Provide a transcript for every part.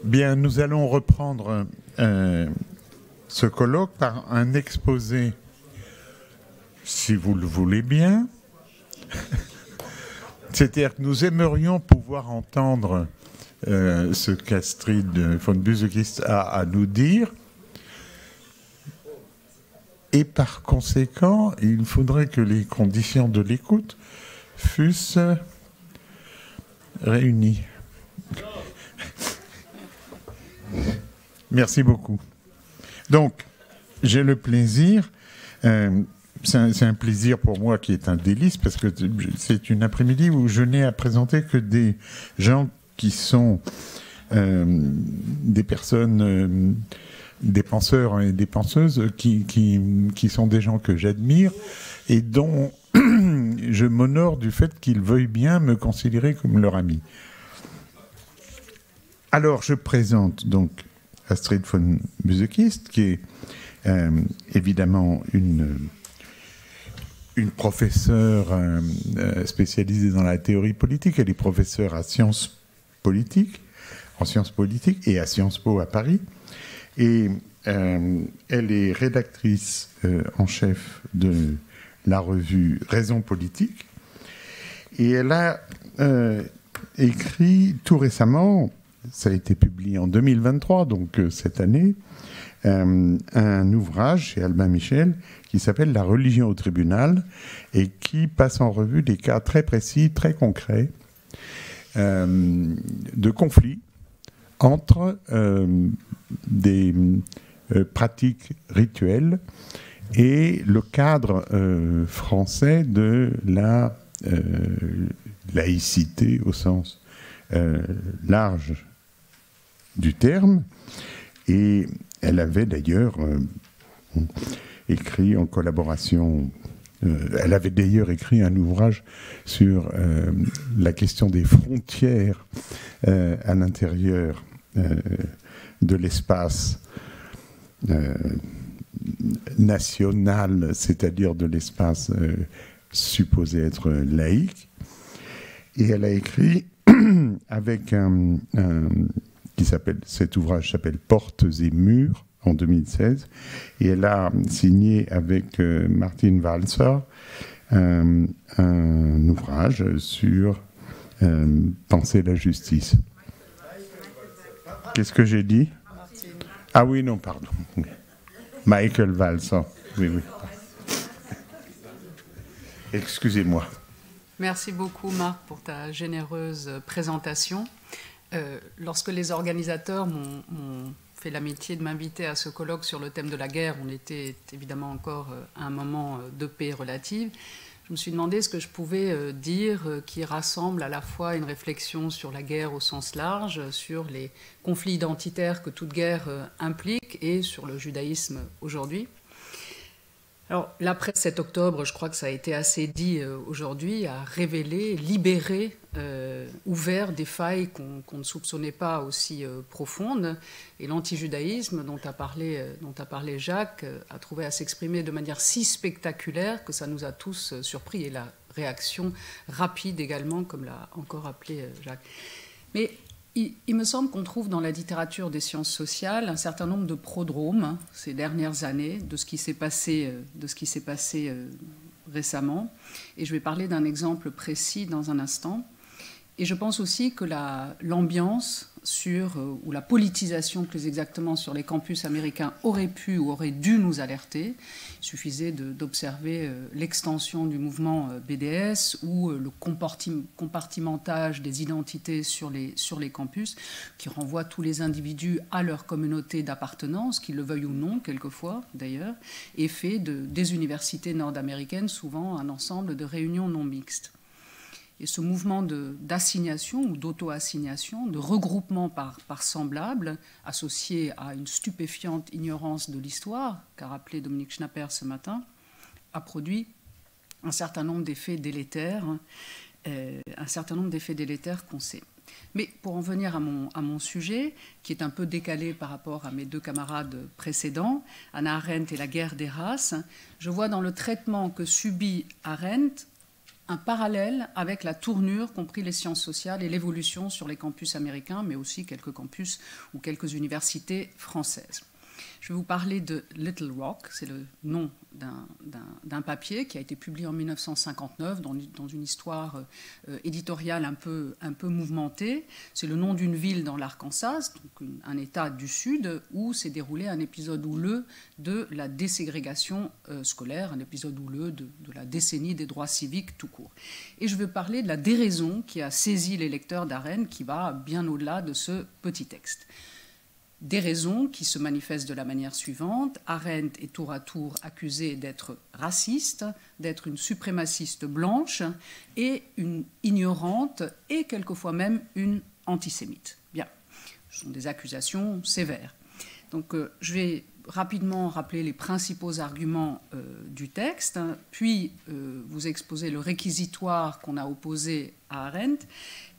Bien, nous allons reprendre ce colloque par un exposé, si vous le voulez bien. C'est-à-dire que nous aimerions pouvoir entendre ce qu'Astrid von Büsekist a à nous dire. Et par conséquent, il faudrait que les conditions de l'écoute fussent réunies. Merci beaucoup. Donc, j'ai le plaisir, c'est un plaisir pour moi qui est un délice, parce que c'est une après-midi où je n'ai à présenter que des gens qui sont des personnes, des penseurs et des penseuses qui sont des gens que j'admire et dont je m'honore du fait qu'ils veuillent bien me considérer comme leur ami. Alors, je présente donc Astrid von Büsekist, qui est évidemment une professeure spécialisée dans la théorie politique. Elle est professeure en sciences politiques et à Sciences Po à Paris. Et elle est rédactrice en chef de la revue Raison politique. Et elle a écrit tout récemment, ça a été publié en 2023, donc cette année, un ouvrage chez Albin Michel qui s'appelle « La religion au tribunal » et qui passe en revue des cas très précis, très concrets de conflits entre des pratiques rituelles et le cadre français de la laïcité au sens large du terme. Et elle avait d'ailleurs écrit en collaboration, elle avait d'ailleurs écrit un ouvrage sur la question des frontières à l'intérieur de l'espace national, c'est-à-dire de l'espace supposé être laïque. Et elle a écrit avec cet ouvrage s'appelle Portes et murs en 2016, et elle a signé avec Martin Walser un ouvrage sur penser la justice. Qu'est-ce que j'ai dit? Ah oui, non, pardon. Michael Walser. Oui, oui. Excusez-moi. Merci beaucoup, Marc, pour ta généreuse présentation. Lorsque les organisateurs m'ont fait l'amitié de m'inviter à ce colloque sur le thème de la guerre, on était évidemment encore à un moment de paix relative, je me suis demandé ce que je pouvais dire qui rassemble à la fois une réflexion sur la guerre au sens large, sur les conflits identitaires que toute guerre implique et sur le judaïsme aujourd'hui. Alors, l'après 7 octobre, je crois que ça a été assez dit aujourd'hui, a révélé, libéré, ouvert des failles qu'on ne soupçonnait pas aussi profondes. Et l'antijudaïsme dont a parlé Jacques a trouvé à s'exprimer de manière si spectaculaire que ça nous a tous surpris. Et la réaction rapide également, comme l'a encore appelé Jacques. Mais il me semble qu'on trouve dans la littérature des sciences sociales un certain nombre de prodromes ces dernières années de ce qui s'est passé, récemment. Et je vais parler d'un exemple précis dans un instant. Et je pense aussi que l'ambiance ou la politisation plus exactement sur les campus américains aurait pu ou aurait dû nous alerter. Il suffisait d'observer l'extension du mouvement BDS ou le compartimentage des identités sur les campus qui renvoie tous les individus à leur communauté d'appartenance, qu'ils le veuillent ou non, quelquefois d'ailleurs, et fait des universités nord-américaines souvent un ensemble de réunions non mixtes. Et ce mouvement d'assignation ou d'auto-assignation, de regroupement par semblables, associé à une stupéfiante ignorance de l'histoire, qu'a rappelé Dominique Schnapper ce matin, a produit un certain nombre d'effets délétères, qu'on sait. Mais pour en venir à mon sujet, qui est un peu décalé par rapport à mes deux camarades précédents, Hannah Arendt et la guerre des races, je vois dans le traitement que subit Arendt un parallèle avec la tournure qu'ont pris les sciences sociales et l'évolution sur les campus américains, mais aussi quelques campus ou quelques universités françaises. Je vais vous parler de Little Rock, c'est le nom d'un papier qui a été publié en 1959 dans une histoire éditoriale un peu mouvementée. C'est le nom d'une ville dans l'Arkansas, donc un État du Sud, où s'est déroulé un épisode houleux de la déségrégation scolaire, un épisode houleux de la décennie des droits civiques tout court. Et je veux parler de la déraison qui a saisi les lecteurs d'Arendt, qui va bien au-delà de ce petit texte. Des raisons qui se manifestent de la manière suivante. Arendt est tour à tour accusée d'être raciste, d'être une suprémaciste blanche et une ignorante et quelquefois même une antisémite. Bien, ce sont des accusations sévères. Donc je vais rapidement rappeler les principaux arguments du texte, puis vous exposer le réquisitoire qu'on a opposé à Arendt,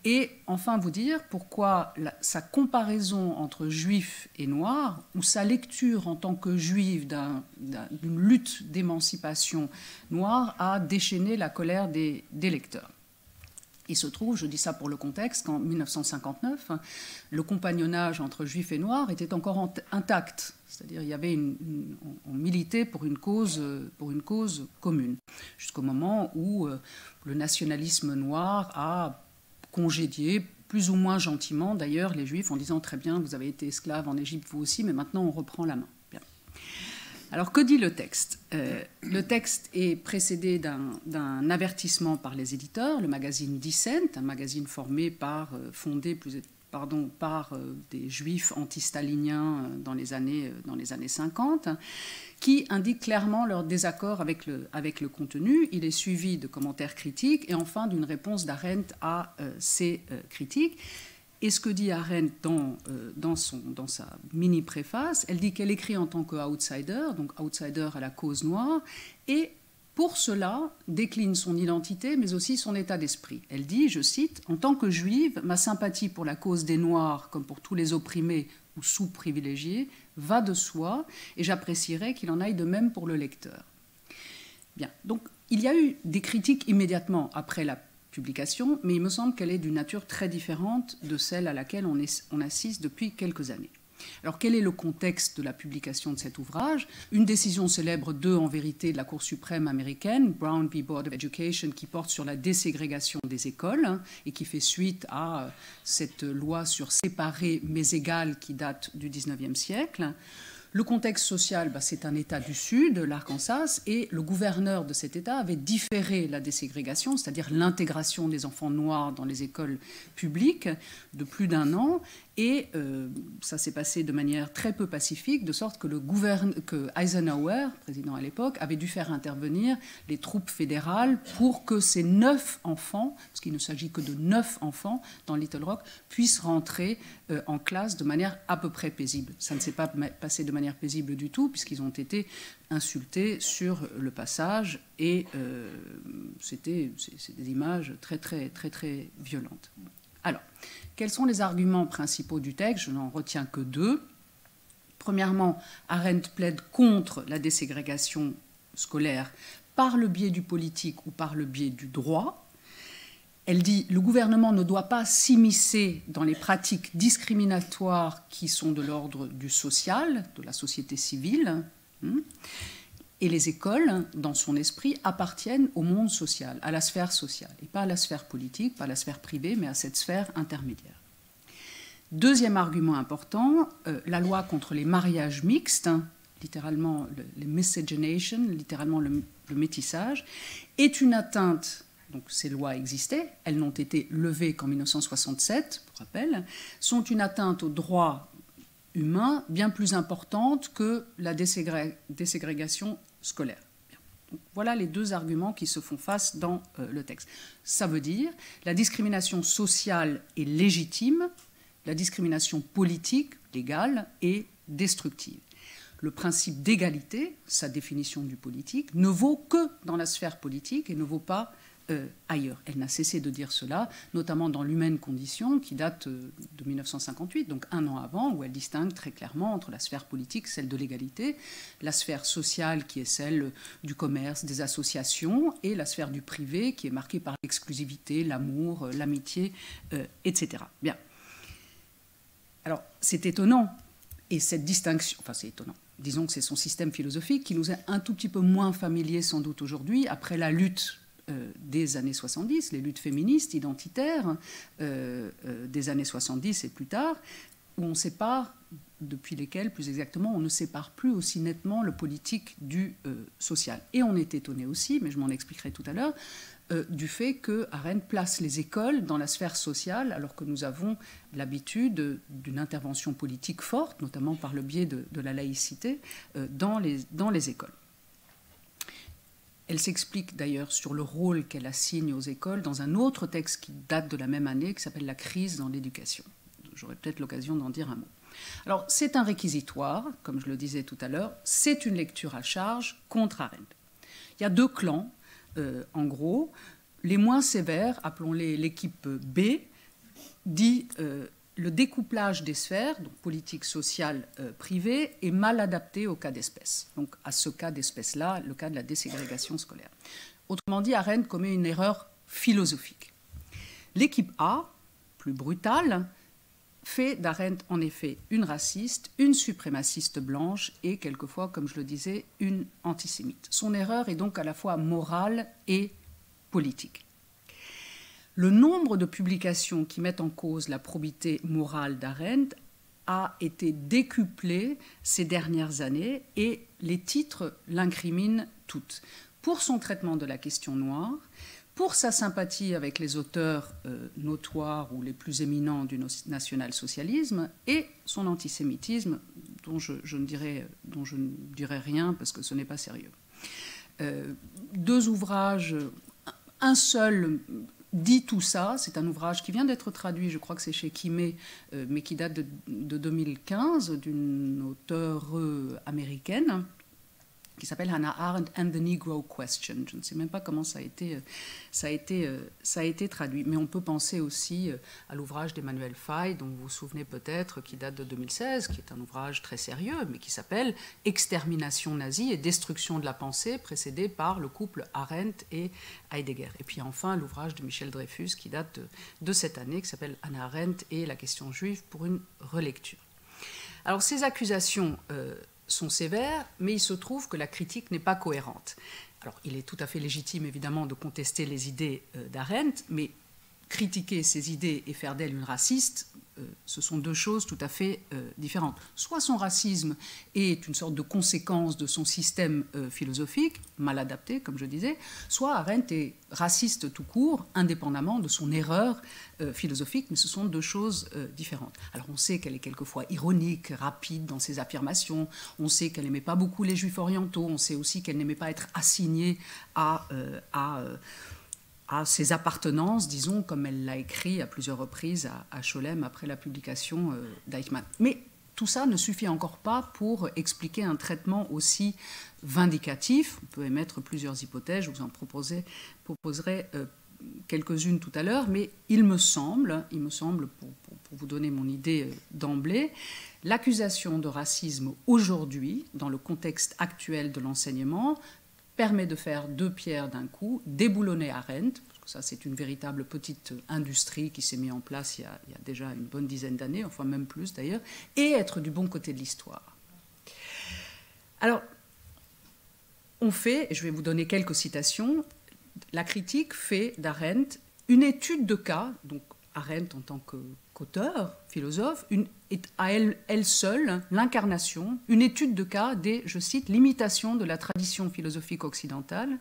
et enfin vous dire pourquoi sa comparaison entre juifs et noirs, ou sa lecture en tant que juive d'une lutte d'émancipation noire, a déchaîné la colère des lecteurs. Il se trouve, je dis ça pour le contexte, qu'en 1959, le compagnonnage entre juifs et noirs était encore intact. C'est-à-dire il y avait on militait pour une cause commune, jusqu'au moment où le nationalisme noir a congédié, plus ou moins gentiment d'ailleurs, les juifs en disant très bien, vous avez été esclaves en Égypte vous aussi, mais maintenant on reprend la main. Bien. Alors que dit le texte ? Le texte est précédé d'un avertissement par les éditeurs, le magazine Dissent, un magazine fondé par des juifs anti-staliniens dans les années 50, qui indiquent clairement leur désaccord avec le contenu. Il est suivi de commentaires critiques et enfin d'une réponse d'Arendt à ces critiques. Et ce que dit Arendt dans sa mini-préface, elle dit qu'elle écrit en tant qu'outsider, donc outsider à la cause noire, et pour cela décline son identité, mais aussi son état d'esprit. Elle dit, je cite, « En tant que juive, ma sympathie pour la cause des Noirs, comme pour tous les opprimés ou sous-privilégiés, va de soi, et j'apprécierais qu'il en aille de même pour le lecteur. » Bien, donc il y a eu des critiques immédiatement après la publication, mais il me semble qu'elle est d'une nature très différente de celle à laquelle on assiste depuis quelques années. Alors, quel est le contexte de la publication de cet ouvrage ? Une décision célèbre en vérité de la Cour suprême américaine, Brown v. Board of Education, qui porte sur la déségrégation des écoles et qui fait suite à cette loi sur séparé mais égal qui date du XIXe siècle. Le contexte social, c'est un État du Sud, l'Arkansas, et le gouverneur de cet État avait différé la déségrégation, c'est-à-dire l'intégration des enfants noirs dans les écoles publiques, de plus d'1 an. Et ça s'est passé de manière très peu pacifique, de sorte que Eisenhower, président à l'époque, avait dû faire intervenir les troupes fédérales pour que ces 9 enfants, parce qu'il ne s'agit que de 9 enfants dans Little Rock, puissent rentrer en classe de manière à peu près paisible. Ça ne s'est pas passé de manière paisible du tout, puisqu'ils ont été insultés sur le passage, et c'est des images très, très, très, très violentes. Alors, quels sont les arguments principaux du texte ? Je n'en retiens que 2. Premièrement, Arendt plaide contre la déségrégation scolaire par le biais du politique ou par le biais du droit. Elle dit « Le gouvernement ne doit pas s'immiscer dans les pratiques discriminatoires qui sont de l'ordre du social, de la société civile. » Et les écoles, dans son esprit, appartiennent au monde social, à la sphère sociale, et pas à la sphère politique, pas à la sphère privée, mais à cette sphère intermédiaire. Deuxième argument important, la loi contre les mariages mixtes, littéralement les miscegenation, littéralement le métissage, est une atteinte. Donc ces lois existaient, elles n'ont été levées qu'en 1967, pour rappel, sont une atteinte aux droits humains bien plus importante que la déségrégation scolaire. Donc, voilà les 2 arguments qui se font face dans le texte. Ça veut dire la discrimination sociale est légitime, la discrimination politique, légale, est destructive. Le principe d'égalité, sa définition du politique, ne vaut que dans la sphère politique et ne vaut pas ailleurs. Elle n'a cessé de dire cela, notamment dans l'Humaine Condition, qui date de 1958, donc un an avant, où elle distingue très clairement entre la sphère politique, celle de l'égalité, la sphère sociale, qui est celle du commerce, des associations, et la sphère du privé, qui est marquée par l'exclusivité, l'amour, l'amitié, etc. Bien. Alors, c'est étonnant, et cette distinction, enfin c'est étonnant, disons que c'est son système philosophique qui nous est un tout petit peu moins familier sans doute aujourd'hui, après la lutte des années 70, les luttes féministes, identitaires, des années 70 et plus tard, où on sépare, depuis lesquelles, plus exactement, on ne sépare plus aussi nettement le politique du social. Et on est étonné aussi, mais je m'en expliquerai tout à l'heure, du fait que Arendt place les écoles dans la sphère sociale, alors que nous avons l'habitude d'une intervention politique forte, notamment par le biais de la laïcité, dans les écoles. Elle s'explique d'ailleurs sur le rôle qu'elle assigne aux écoles dans un autre texte qui date de la même année, qui s'appelle « La crise dans l'éducation ». J'aurai peut-être l'occasion d'en dire un mot. Alors, c'est un réquisitoire, comme je le disais tout à l'heure, c'est une lecture à charge contre Arendt. Il y a deux clans, en gros. Les moins sévères, appelons-les l'équipe B, dit le découplage des sphères, donc politique, sociale, privée, est mal adapté au cas d'espèce. Donc à ce cas d'espèce-là, le cas de la déségrégation scolaire. Autrement dit, Arendt commet une erreur philosophique. L'équipe A, plus brutale, fait d'Arendt en effet une raciste, une suprémaciste blanche et quelquefois, comme je le disais, une antisémite. Son erreur est donc à la fois morale et politique. Le nombre de publications qui mettent en cause la probité morale d'Arendt a été décuplé ces dernières années et les titres l'incriminent toutes. Pour son traitement de la question noire, pour sa sympathie avec les auteurs notoires ou les plus éminents du national-socialisme et son antisémitisme, dont je ne dirai rien parce que ce n'est pas sérieux. Deux ouvrages, un seul dit tout ça, c'est un ouvrage qui vient d'être traduit, je crois que c'est chez Kimé, mais qui date de 2015, d'une auteure américaine, qui s'appelle Hannah Arendt and the Negro Question. Je ne sais même pas comment ça a été traduit. Mais on peut penser aussi à l'ouvrage d'Emmanuel Faye, dont vous vous souvenez peut-être, qui date de 2016, qui est un ouvrage très sérieux, mais qui s'appelle « Extermination nazie et destruction de la pensée », précédé par le couple Arendt et Heidegger. Et puis enfin, l'ouvrage de Michel Dreyfus, qui date de cette année, qui s'appelle « Hannah Arendt et la question juive pour une relecture ». Alors ces accusations sont sévères, mais il se trouve que la critique n'est pas cohérente. Alors, il est tout à fait légitime, évidemment, de contester les idées d'Arendt, mais critiquer ses idées et faire d'elle une raciste, ce sont deux choses tout à fait différentes. Soit son racisme est une sorte de conséquence de son système philosophique, mal adapté, comme je disais, soit Arendt est raciste tout court, indépendamment de son erreur philosophique, mais ce sont deux choses différentes. Alors on sait qu'elle est quelquefois ironique, rapide dans ses affirmations, on sait qu'elle n'aimait pas beaucoup les juifs orientaux, on sait aussi qu'elle n'aimait pas être assignée à ses appartenances, disons, comme elle l'a écrit à plusieurs reprises à Scholem après la publication d'Eichmann. Mais tout ça ne suffit encore pas pour expliquer un traitement aussi vindicatif. On peut émettre plusieurs hypothèses, je vous en proposerai quelques-unes tout à l'heure, mais il me semble pour vous donner mon idée d'emblée, l'accusation de racisme aujourd'hui, dans le contexte actuel de l'enseignement, permet de faire deux pierres d'un coup, déboulonner Arendt, parce que ça c'est une véritable petite industrie qui s'est mise en place il y a déjà une bonne dizaine d'années, enfin même plus d'ailleurs, et être du bon côté de l'histoire. Alors, on fait, et je vais vous donner quelques citations, la critique fait d'Arendt une étude de cas, donc Arendt en tant qu'auteur, philosophe, est à elle seule l'incarnation, une étude de cas des, je cite, limitations de la tradition philosophique occidentale.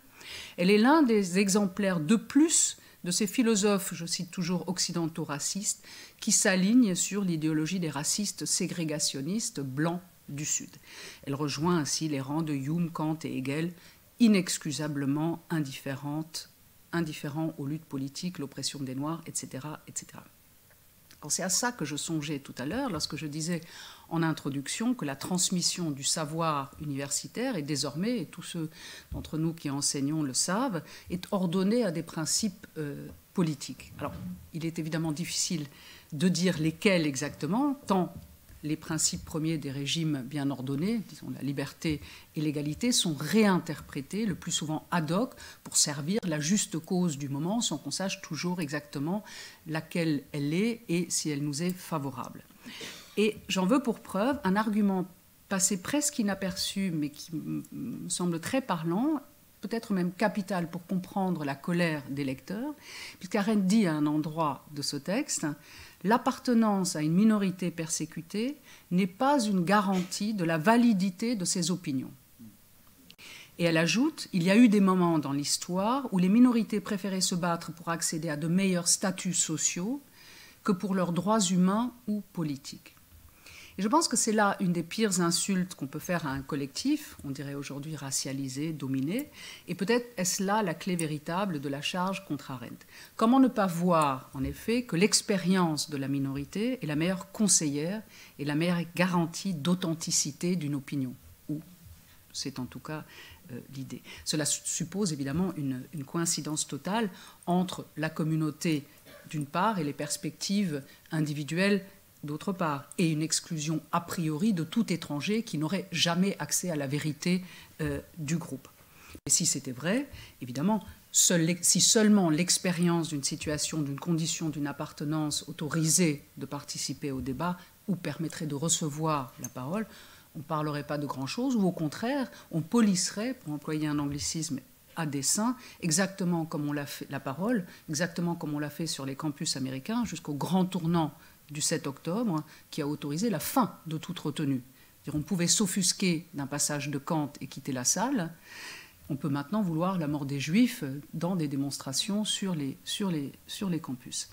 Elle est l'un des exemplaires de plus de ces philosophes, je cite toujours occidentaux racistes, qui s'alignent sur l'idéologie des racistes ségrégationnistes blancs du Sud. Elle rejoint ainsi les rangs de Hume, Kant et Hegel, inexcusablement indifférents aux luttes politiques, l'oppression des Noirs, etc., etc. C'est à ça que je songeais tout à l'heure lorsque je disais en introduction que la transmission du savoir universitaire est désormais, et tous ceux d'entre nous qui enseignons le savent, est ordonnée à des principes politiques. Alors, il est évidemment difficile de dire lesquels exactement, tant les principes premiers des régimes bien ordonnés, disons la liberté et l'égalité, sont réinterprétés le plus souvent ad hoc pour servir la juste cause du moment sans qu'on sache toujours exactement laquelle elle est et si elle nous est favorable. Et j'en veux pour preuve un argument passé presque inaperçu mais qui me semble très parlant, peut-être même capital pour comprendre la colère des lecteurs, puisqu'Arendt dit à un endroit de ce texte: l'appartenance à une minorité persécutée n'est pas une garantie de la validité de ses opinions. Et elle ajoute: il y a eu des moments dans l'histoire où les minorités préféraient se battre pour accéder à de meilleurs statuts sociaux que pour leurs droits humains ou politiques. Et je pense que c'est là une des pires insultes qu'on peut faire à un collectif, on dirait aujourd'hui racialisé, dominé, et peut-être est-ce là la clé véritable de la charge contre Arendt. Comment ne pas voir, en effet, que l'expérience de la minorité est la meilleure conseillère et la meilleure garantie d'authenticité d'une opinion, ou c'est en tout cas l'idée. Cela suppose évidemment une coïncidence totale entre la communauté d'une part et les perspectives individuelles d'autre part, et une exclusion a priori de tout étranger qui n'aurait jamais accès à la vérité du groupe. Et si c'était vrai, évidemment, si seulement l'expérience d'une situation, d'une condition, d'une appartenance autorisait de participer au débat ou permettrait de recevoir la parole, on ne parlerait pas de grand-chose, ou au contraire, on polisserait, pour employer un anglicisme à dessein, exactement comme on l'a fait, la parole, exactement comme on l'a fait sur les campus américains, jusqu'au grand tournant du 7 octobre, qui a autorisé la fin de toute retenue. On pouvait s'offusquer d'un passage de Kant et quitter la salle. On peut maintenant vouloir la mort des Juifs dans des démonstrations sur les campus.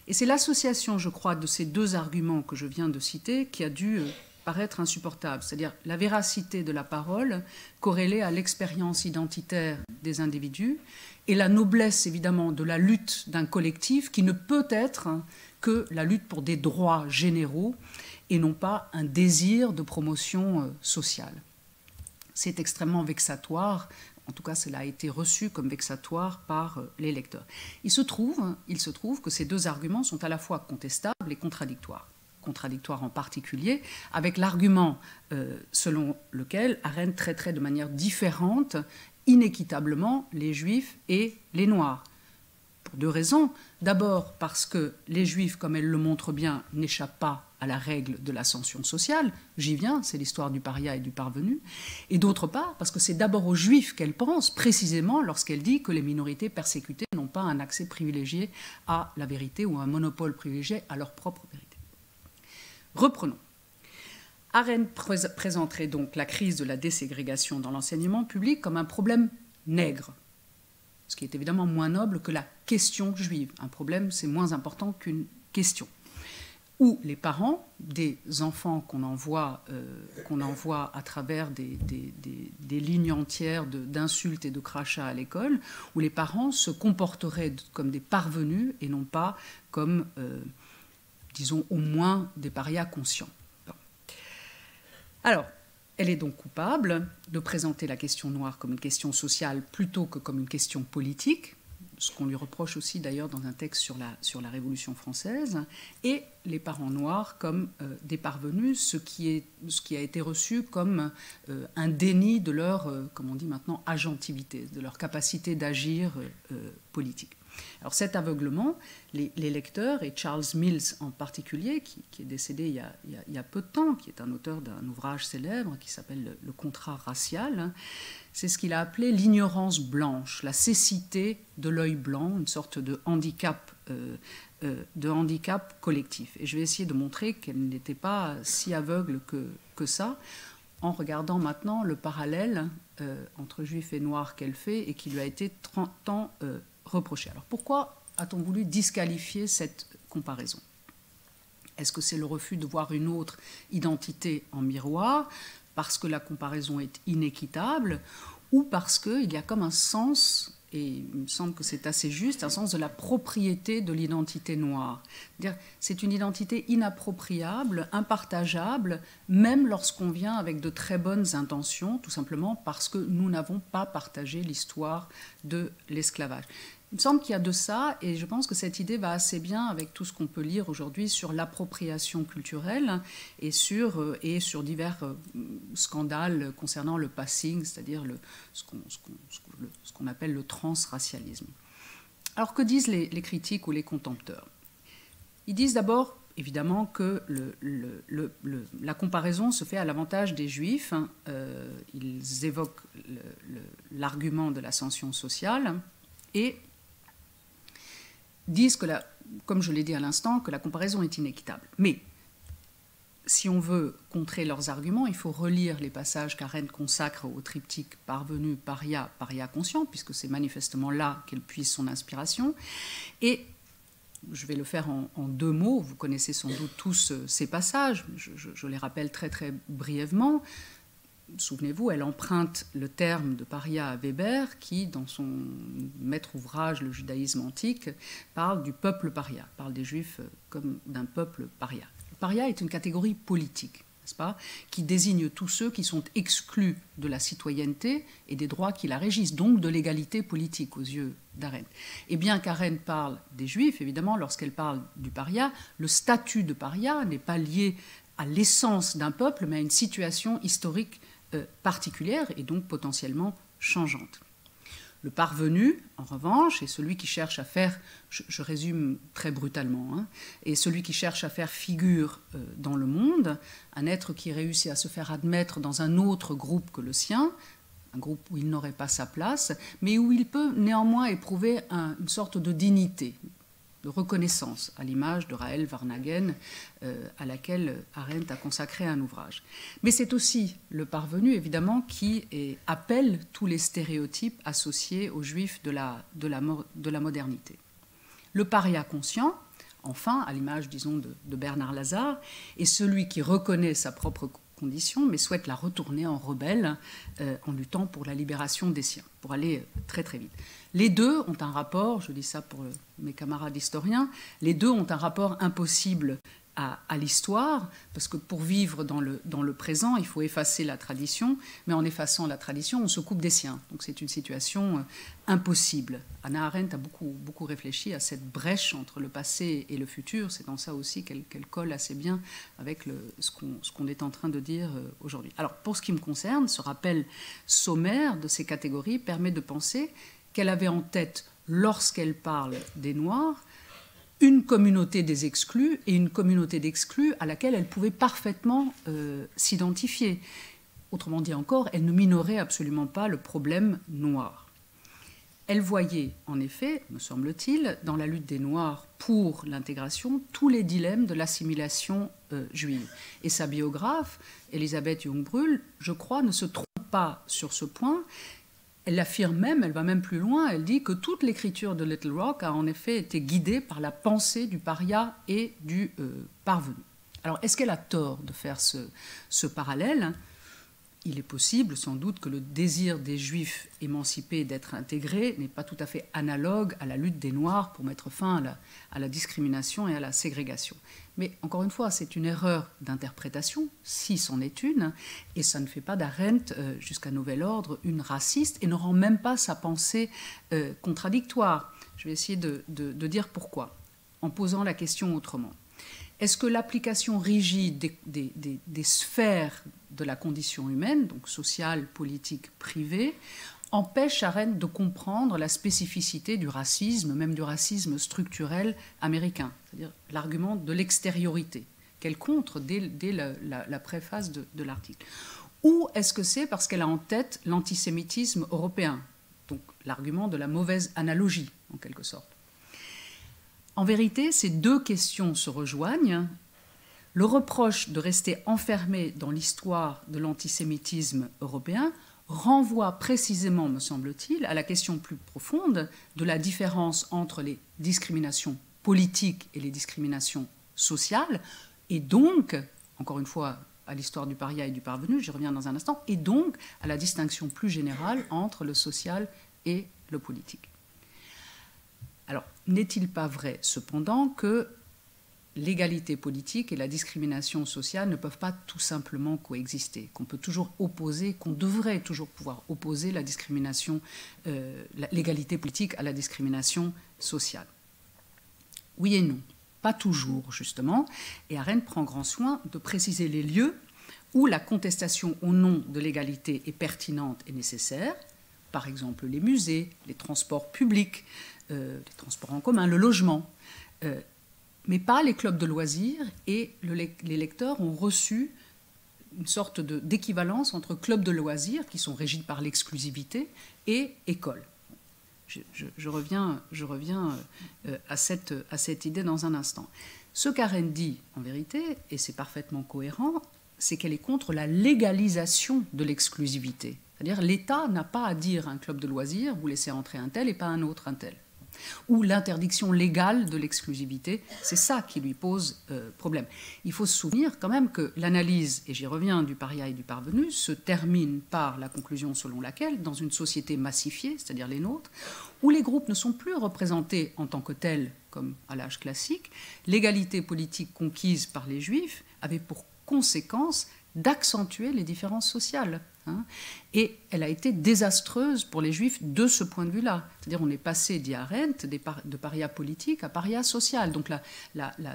Et c'est l'association, je crois, de ces deux arguments que je viens de citer qui a dû paraître insupportable, c'est-à-dire la véracité de la parole corrélée à l'expérience identitaire des individus et la noblesse, évidemment, de la lutte d'un collectif qui ne peut être que la lutte pour des droits généraux et non pas un désir de promotion sociale. C'est extrêmement vexatoire, en tout cas cela a été reçu comme vexatoire par les lecteurs. Il se trouve que ces deux arguments sont à la fois contestables et contradictoires. Contradictoires en particulier avec l'argument selon lequel Arendt traiterait de manière différente, inéquitablement, les Juifs et les Noirs. Pour deux raisons. D'abord parce que les Juifs, comme elle le montre bien, n'échappent pas à la règle de l'ascension sociale. J'y viens, c'est l'histoire du paria et du parvenu. Et d'autre part parce que c'est d'abord aux Juifs qu'elle pense, précisément lorsqu'elle dit que les minorités persécutées n'ont pas un accès privilégié à la vérité ou un monopole privilégié à leur propre vérité. Reprenons. Arendt présenterait donc la crise de la déségrégation dans l'enseignement public comme un problème nègre, ce qui est évidemment moins noble que la question juive. Un problème, c'est moins important qu'une question. Où les parents des enfants qu'on envoie à travers des lignes entières d'insultes et de crachats à l'école, où les parents se comporteraient comme des parvenus et non pas comme, disons, au moins des parias conscients. Bon. Alors, elle est donc coupable de présenter la question noire comme une question sociale plutôt que comme une question politique, ce qu'on lui reproche aussi d'ailleurs dans un texte sur la Révolution française, et les parents noirs comme des parvenus, ce qui a été reçu comme un déni de leur, comme on dit maintenant, agentivité, de leur capacité d'agir politique. Alors cet aveuglement, les lecteurs, et Charles Mills en particulier, qui est décédé il y a peu de temps, qui est un auteur d'un ouvrage célèbre qui s'appelle « Le contrat racial », c'est ce qu'il a appelé l'ignorance blanche, la cécité de l'œil blanc, une sorte de handicap collectif. Et je vais essayer de montrer qu'elle n'était pas si aveugle que ça, en regardant maintenant le parallèle entre juifs et noirs qu'elle fait et qui lui a été tant reproché. Alors pourquoi a-t-on voulu disqualifier cette comparaison ? Est-ce que c'est le refus de voir une autre identité en miroir, parce que la comparaison est inéquitable, ou parce qu'il y a comme un sens et il me semble que c'est assez juste, un sens de la propriété de l'identité noire. C'est une identité inappropriable, impartageable, même lorsqu'on vient avec de très bonnes intentions, tout simplement parce que nous n'avons pas partagé l'histoire de l'esclavage. Il me semble qu'il y a de ça, et je pense que cette idée va assez bien avec tout ce qu'on peut lire aujourd'hui sur l'appropriation culturelle et sur divers scandales concernant le passing, c'est-à-dire ce qu'on appelle le transracialisme. Alors que disent les critiques ou les contempteurs? Ils disent d'abord, évidemment, que la comparaison se fait à l'avantage des Juifs. Ils évoquent l'argument de l'ascension sociale et disent que, comme je l'ai dit à l'instant, que la comparaison est inéquitable. Mais si on veut contrer leurs arguments, il faut relire les passages qu'Arendt consacre au triptyque parvenu, paria, paria conscient, puisque c'est manifestement là qu'elle puise son inspiration. Et je vais le faire en 2 mots. Vous connaissez sans doute tous ces passages. Je les rappelle très très brièvement. Souvenez-vous, elle emprunte le terme de paria à Weber, qui, dans son maître ouvrage Le judaïsme antique, parle du peuple paria, parle des Juifs comme d'un peuple paria. Le paria est une catégorie politique, n'est-ce pas, qui désigne tous ceux qui sont exclus de la citoyenneté et des droits qui la régissent, donc de l'égalité politique aux yeux d'Arendt. Et bien qu'Arendt parle des Juifs, évidemment, lorsqu'elle parle du paria, le statut de paria n'est pas lié à l'essence d'un peuple, mais à une situation historique particulière et donc potentiellement changeante. Le parvenu, en revanche, est celui qui cherche à faire, je résume très brutalement, est celui qui cherche à faire figure dans le monde, un être qui réussit à se faire admettre dans un autre groupe que le sien, un groupe où il n'aurait pas sa place, mais où il peut néanmoins éprouver une sorte de dignité, de reconnaissance, à l'image de Rahel Varnhagen, à laquelle Arendt a consacré un ouvrage. Mais c'est aussi le parvenu, évidemment, qui appelle tous les stéréotypes associés aux Juifs de la modernité. Le paria conscient, enfin, à l'image, disons, de Bernard Lazare, est celui qui reconnaît sa propre condition, mais souhaite la retourner en rebelle en luttant pour la libération des siens, pour aller très très vite. Les deux ont un rapport, je dis ça pour mes camarades historiens, les deux ont un rapport impossible à l'histoire, parce que pour vivre dans le présent, il faut effacer la tradition, mais en effaçant la tradition, on se coupe des siens. Donc c'est une situation impossible. Hannah Arendt a beaucoup réfléchi à cette brèche entre le passé et le futur. C'est dans ça aussi qu'elle colle assez bien avec ce qu'on est en train de dire aujourd'hui. Alors pour ce qui me concerne, ce rappel sommaire de ces catégories permet de penser qu'elle avait en tête, lorsqu'elle parle des Noirs, une communauté des exclus et une communauté d'exclus à laquelle elle pouvait parfaitement s'identifier. Autrement dit encore, elle ne minorait absolument pas le problème noir. Elle voyait, en effet, me semble-t-il, dans la lutte des Noirs pour l'intégration, tous les dilemmes de l'assimilation juive. Et sa biographe, Elisabeth Jungbruhl, je crois, ne se trompe pas sur ce point. Elle l'affirme même, elle va même plus loin, elle dit que toute l'écriture de Little Rock a en effet été guidée par la pensée du paria et du parvenu. Alors, est-ce qu'elle a tort de faire ce parallèle ? Il est possible, sans doute, que le désir des Juifs émancipés d'être intégrés n'est pas tout à fait analogue à la lutte des Noirs pour mettre fin à la discrimination et à la ségrégation. Mais encore une fois, c'est une erreur d'interprétation, si c'en est une, et ça ne fait pas d'Arendt, jusqu'à nouvel ordre, une raciste, et ne rend même pas sa pensée contradictoire. Je vais essayer de dire pourquoi, en posant la question autrement. Est-ce que l'application rigide des sphères de la condition humaine, donc sociale, politique, privée, empêche Arendt de comprendre la spécificité du racisme, même du racisme structurel américain, c'est-à-dire l'argument de l'extériorité, qu'elle contre dès la préface de l'article? Ou est-ce que c'est parce qu'elle a en tête l'antisémitisme européen, donc l'argument de la mauvaise analogie, en quelque sorte? En vérité, ces deux questions se rejoignent. Le reproche de rester enfermé dans l'histoire de l'antisémitisme européen renvoie précisément, me semble-t-il, à la question plus profonde de la différence entre les discriminations politiques et les discriminations sociales, et donc, encore une fois, à l'histoire du paria et du parvenu, j'y reviens dans un instant, et donc à la distinction plus générale entre le social et le politique. Alors, n'est-il pas vrai, cependant, que l'égalité politique et la discrimination sociale ne peuvent pas tout simplement coexister, qu'on peut toujours opposer, qu'on devrait toujours pouvoir opposer la discrimination, l'égalité politique à la discrimination sociale? Oui et non, pas toujours justement, et Arendt prend grand soin de préciser les lieux où la contestation au nom de l'égalité est pertinente et nécessaire, par exemple les musées, les transports publics, les transports en commun, le logement, mais pas les clubs de loisirs, et les lecteurs ont reçu une sorte d'équivalence entre clubs de loisirs, qui sont régis par l'exclusivité, et écoles. Je reviens à cette idée dans un instant. Ce qu'Arendt dit, en vérité, et c'est parfaitement cohérent, c'est qu'elle est contre la légalisation de l'exclusivité. C'est-à-dire l'État n'a pas à dire à un club de loisirs, vous laissez entrer un tel et pas un autre un tel. Ou l'interdiction légale de l'exclusivité, c'est ça qui lui pose problème. Il faut se souvenir quand même que l'analyse, et j'y reviens, du paria et du parvenu, se termine par la conclusion selon laquelle, dans une société massifiée, c'est-à-dire les nôtres, où les groupes ne sont plus représentés en tant que tels, comme à l'âge classique, l'égalité politique conquise par les Juifs avait pour conséquence d'accentuer les différences sociales. Et elle a été désastreuse pour les Juifs de ce point de vue-là. C'est-à-dire on est passé, dit Arendt, de paria politique à paria social. Donc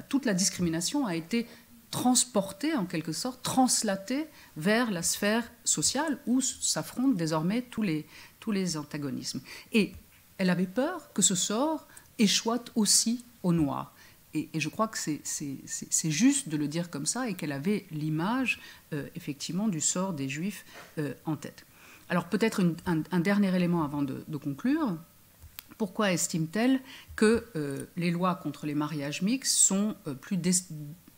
toute la discrimination a été transportée, en quelque sorte, translatée vers la sphère sociale où s'affrontent désormais tous les antagonismes. Et elle avait peur que ce sort échoie aussi aux Noirs. Et je crois que c'est juste de le dire comme ça, et qu'elle avait l'image, effectivement, du sort des Juifs en tête. Alors peut-être un dernier élément avant de conclure. Pourquoi estime-t-elle que les lois contre les mariages mixtes sont plus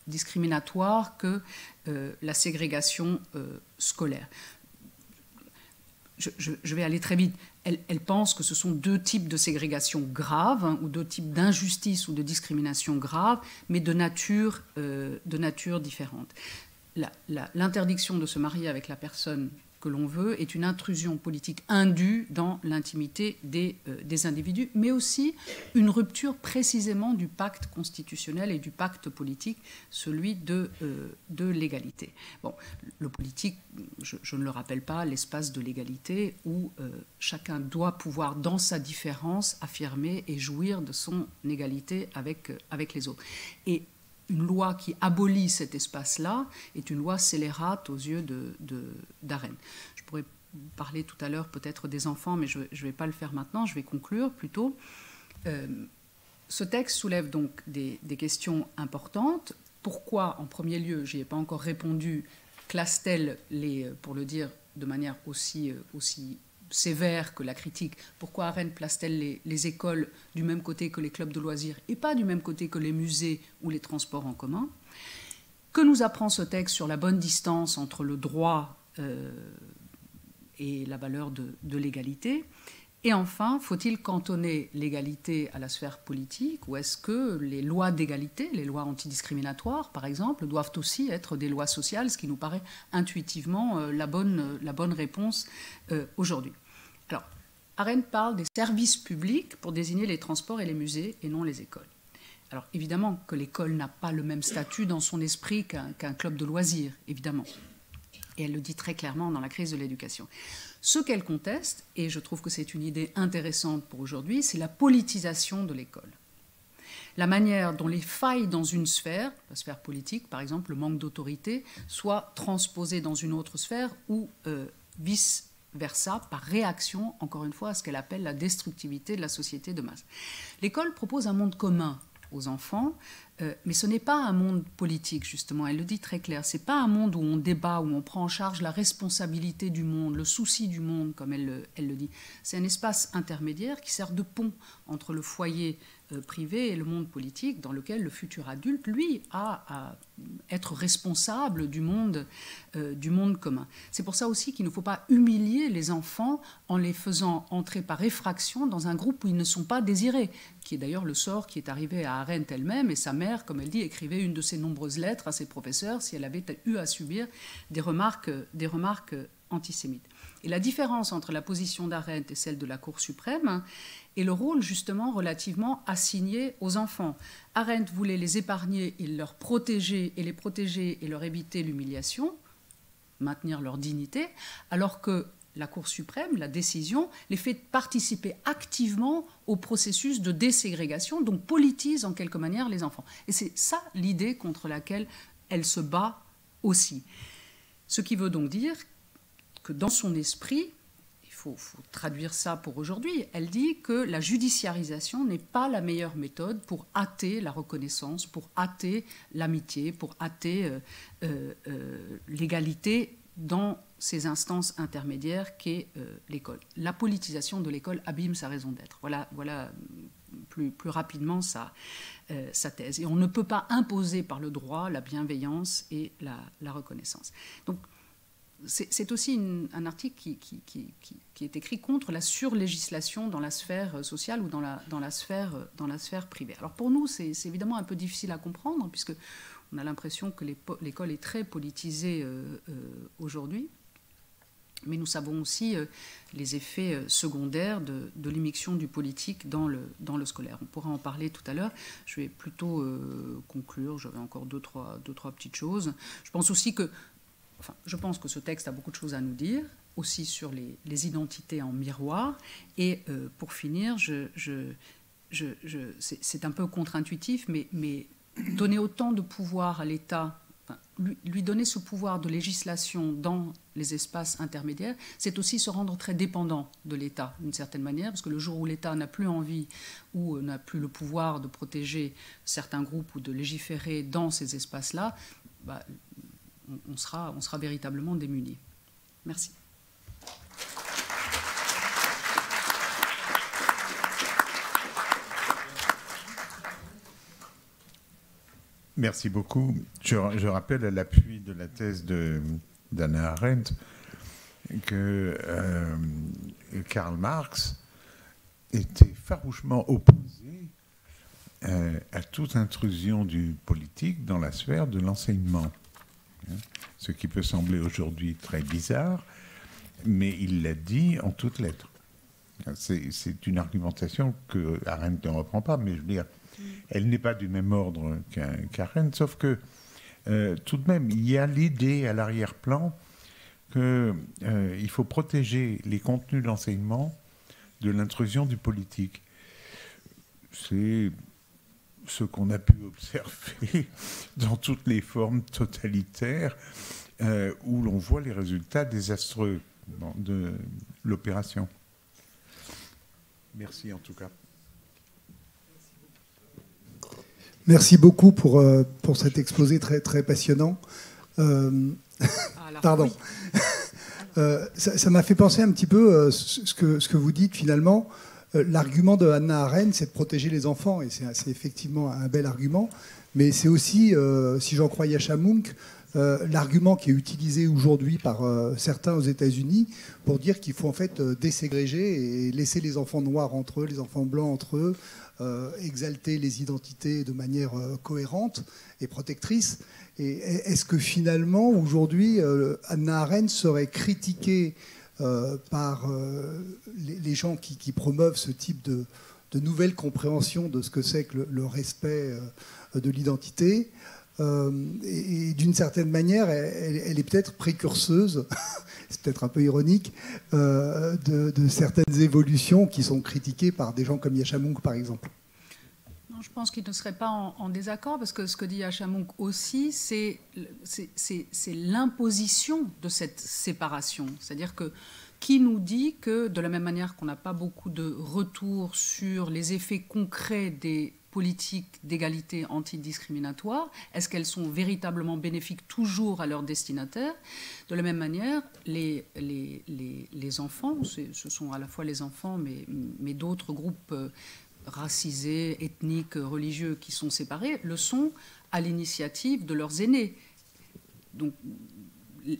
discriminatoires que la ségrégation scolaire? Je vais aller très vite. Elle pense que ce sont deux types de ségrégation graves, ou deux types d'injustice ou de discrimination grave, mais de nature différente. L'interdiction de se marier avec la personne que l'on veut est une intrusion politique indue dans l'intimité des individus, mais aussi une rupture précisément du pacte constitutionnel et du pacte politique, celui de l'égalité. Bon, le politique, je ne le rappelle pas, l'espace de l'égalité où chacun doit pouvoir, dans sa différence, affirmer et jouir de son égalité avec les autres. Et une loi qui abolit cet espace-là est une loi scélérate aux yeux d'Arendt. Je pourrais parler tout à l'heure peut-être des enfants, mais je ne vais pas le faire maintenant, je vais conclure plutôt. Ce texte soulève donc des questions importantes. Pourquoi, en premier lieu, je n'y ai pas encore répondu, classe-t-elle, pour le dire de manière aussi sévère que la critique, pourquoi Arendt place-t-elle les écoles du même côté que les clubs de loisirs et pas du même côté que les musées ou les transports en commun? Que nous apprend ce texte sur la bonne distance entre le droit et la valeur de l'égalité? Et enfin, faut-il cantonner l'égalité à la sphère politique, ou est-ce que les lois d'égalité, les lois antidiscriminatoires par exemple, doivent aussi être des lois sociales, ce qui nous paraît intuitivement la bonne réponse aujourd'hui? Alors, Arendt parle des services publics pour désigner les transports et les musées et non les écoles. Alors évidemment que l'école n'a pas le même statut dans son esprit qu'un club de loisirs, évidemment. Et elle le dit très clairement dans la crise de l'éducation. Ce qu'elle conteste, et je trouve que c'est une idée intéressante pour aujourd'hui, c'est la politisation de l'école. La manière dont les failles dans une sphère, la sphère politique par exemple, le manque d'autorité, soient transposées dans une autre sphère ou vice-versa, par réaction, encore une fois, à ce qu'elle appelle la destructivité de la société de masse. L'école propose un monde commun aux enfants, mais ce n'est pas un monde politique, justement. Elle le dit très clair. Ce n'est pas un monde où on débat, où on prend en charge la responsabilité du monde, le souci du monde, comme elle le dit. C'est un espace intermédiaire qui sert de pont entre le foyer privé et le monde politique, dans lequel le futur adulte, lui, a à être responsable du monde commun. C'est pour ça aussi qu'il ne faut pas humilier les enfants en les faisant entrer par effraction dans un groupe où ils ne sont pas désirés, qui est d'ailleurs le sort qui est arrivé à Arendt elle-même, et sa mère, comme elle dit, écrivait une de ses nombreuses lettres à ses professeurs si elle avait eu à subir des remarques antisémite. Et la différence entre la position d'Arendt et celle de la Cour suprême est le rôle justement relativement assigné aux enfants. Arendt voulait les épargner et les protéger et leur éviter l'humiliation, maintenir leur dignité, alors que la Cour suprême, la décision, les fait participer activement au processus de déségrégation, donc politise en quelque manière les enfants. Et c'est ça l'idée contre laquelle elle se bat aussi. Ce qui veut donc dire que dans son esprit, il faut traduire ça pour aujourd'hui, elle dit que la judiciarisation n'est pas la meilleure méthode pour hâter la reconnaissance, pour hâter l'amitié, pour hâter l'égalité dans ces instances intermédiaires qu'est l'école. La politisation de l'école abîme sa raison d'être. Voilà plus rapidement sa thèse. Et on ne peut pas imposer par le droit la bienveillance et la reconnaissance. Donc, c'est aussi un article qui est écrit contre la surlégislation dans la sphère sociale ou dans la sphère privée. Alors pour nous, c'est évidemment un peu difficile à comprendre, puisque on a l'impression que l'école est très politisée aujourd'hui. Mais nous savons aussi les effets secondaires de l'immixtion du politique dans le scolaire. On pourra en parler tout à l'heure. Je vais plutôt conclure. J'avais encore deux, trois petites choses. Je pense que ce texte a beaucoup de choses à nous dire, aussi sur les identités en miroir. Et pour finir, c'est un peu contre-intuitif, mais donner autant de pouvoir à l'État, lui donner ce pouvoir de législation dans les espaces intermédiaires, c'est aussi se rendre très dépendant de l'État, d'une certaine manière, parce que le jour où l'État n'a plus envie ou n'a plus le pouvoir de protéger certains groupes ou de légiférer dans ces espaces-là, on sera véritablement démunis. Merci. Merci beaucoup. Je rappelle à l'appui de la thèse d'Hannah Arendt que Karl Marx était farouchement opposé à toute intrusion du politique dans la sphère de l'enseignement. Ce qui peut sembler aujourd'hui très bizarre, mais il l'a dit en toutes lettres. C'est une argumentation que Arendt ne reprend pas, mais je veux dire, elle n'est pas du même ordre qu'Arendt, sauf que tout de même, il y a l'idée à l'arrière-plan qu'il faut protéger les contenus de l'enseignement de l'intrusion du politique. C'est ce qu'on a pu observer dans toutes les formes totalitaires où l'on voit les résultats désastreux de l'opération. Merci en tout cas. Merci beaucoup pour cet exposé très, très passionnant. Pardon. Ça m'a fait penser un petit peu ce que vous dites finalement. L'argument de Hannah Arendt, c'est de protéger les enfants, et c'est effectivement un bel argument. Mais c'est aussi, si j'en crois Yascha Mounk, l'argument qui est utilisé aujourd'hui par certains aux États-Unis pour dire qu'il faut en fait déségréger et laisser les enfants noirs entre eux, les enfants blancs entre eux, exalter les identités de manière cohérente et protectrice. Et est-ce que finalement, aujourd'hui, Hannah Arendt serait critiquée par les gens qui promeuvent ce type de nouvelle compréhension de ce que c'est que le respect de l'identité, et d'une certaine manière, elle est peut-être précurseuse, c'est peut-être un peu ironique, de certaines évolutions qui sont critiquées par des gens comme Yascha Mounk, par exemple. Non, je pense qu'il ne serait pas en désaccord, parce que ce que dit Yascha Mounk aussi, c'est l'imposition de cette séparation. C'est-à-dire que qui nous dit que, de la même manière qu'on n'a pas beaucoup de retours sur les effets concrets des politiques d'égalité antidiscriminatoire, est-ce qu'elles sont véritablement bénéfiques toujours à leurs destinataires? De la même manière, les enfants, ce sont à la fois les enfants, mais d'autres groupes racisés, ethniques, religieux qui sont séparés, le sont à l'initiative de leurs aînés. Donc,